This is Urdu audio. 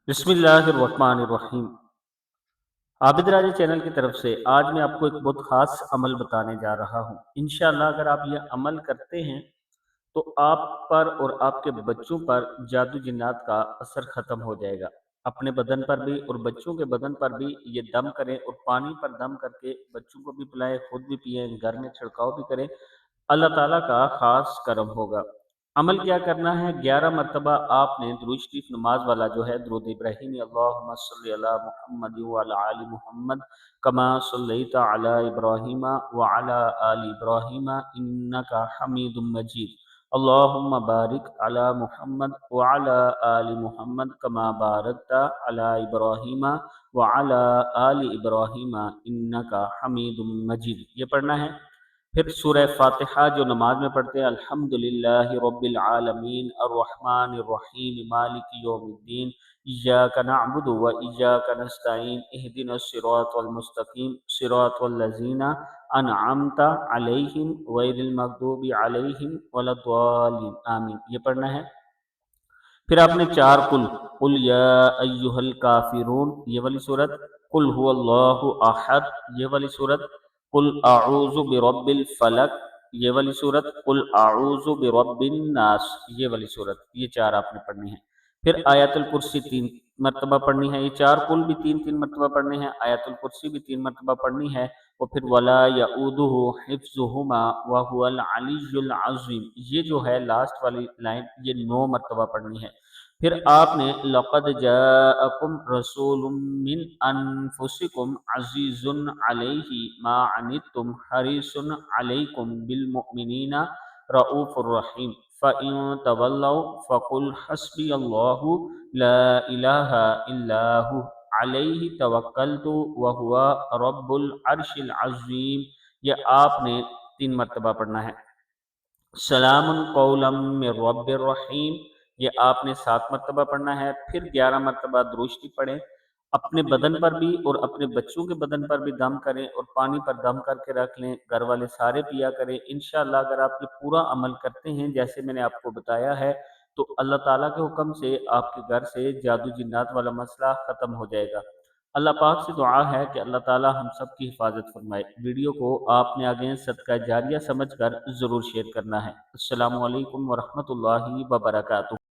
بسم اللہ الرحمن الرحیم۔ عابد راجہ چینل کی طرف سے آج میں آپ کو ایک بہت خاص عمل بتانے جا رہا ہوں۔ انشاءاللہ اگر آپ یہ عمل کرتے ہیں تو آپ پر اور آپ کے بچوں پر جادو جنات کا اثر ختم ہو جائے گا۔ اپنے بدن پر بھی اور بچوں کے بدن پر بھی یہ دم کریں اور پانی پر دم کر کے بچوں کو بھی پلائیں، خود بھی پئیں، گھر میں چھڑکاؤ بھی کریں، اللہ تعالیٰ کا خاص کرم ہوگا۔ عمل کیا کرنا ہے؟ 11 مرتبہ آپ نے درود شریف نماز والا جو ہے درود ابراہیمی، اللہم صلی علی محمد وعلی آل محمد کما صلیت علی ابراہیم وعلی آل ابراہیم انک حمید مجید، اللہم بارک علی محمد وعلی آل محمد کما بارکت علی ابراہیم وعلی آل ابراہیم انک حمید مجید، یہ پڑھنا ہے۔ پھر سورہ فاتحہ جو نماز میں پڑھتے ہیں، الحمدللہ رب العالمین الرحمن الرحیم مالک یوم الدین ایاک نعبد و ایاک نستعین اہدنا الصراط المستقیم صراط الذین انعمت علیہم غیر المغضوب علیہم ولا الضالین آمین، یہ پڑھنا ہے۔ پھر آپ نے 4 قل یا ایہا الکافرون یہ والی صورت، قل هو اللہ احد یہ والی صورت، قل اعوذ برب الفلق یہ والی صورت، قل اعوذ برب الناس یہ والی صورت، یہ 4 آپ نے پڑھنی ہے۔ پھر آیت الکرسی 3 مرتبہ پڑھنی ہے، یہ 4 قل بھی 3 مرتبہ پڑھنے ہیں، آیت الکرسی بھی 3 مرتبہ پڑھنی ہے، اور پھر ولا یعودہ حفظہما وہو العلی العظیم یہ جو ہے لاسٹ والی لائن، یہ 9 مرتبہ پڑھنی ہے۔ پھر آپ نے لقد جاءکم رسول من انفسکم عزیز علیہ ما عنتم حریص علیکم بالمؤمنین رؤوف الرحیم فَإِن تولوا فقل حسبی اللہ لا الہ الا ہو علیہ توکلت وہو رب العرش العظیم، یہ آپ نے 3 مرتبہ پڑھنا ہے۔ سلام قولا من رب الرحیم یہ آپ نے 7 مرتبہ پڑھنا ہے۔ پھر 11 مرتبہ درود شریف پڑھیں، اپنے بدن پر بھی اور اپنے بچوں کے بدن پر بھی دم کریں اور پانی پر دم کر کے رکھ لیں، گھر والے سارے پیا کریں۔ انشاءاللہ اگر آپ یہ پورا عمل کرتے ہیں جیسے میں نے آپ کو بتایا ہے تو اللہ تعالیٰ کے حکم سے آپ کے گھر سے جادو جنات والا مسئلہ ختم ہو جائے گا۔ اللہ پاک سے دعا ہے کہ اللہ تعالیٰ ہم سب کی حفاظت فرمائے۔ ویڈیو کو آپ نے آگے صدقہ جاریہ سمجھ کر ضرور شیئر کرنا ہے۔ السلام علیکم ورحمۃ اللہ وبرکاتہ۔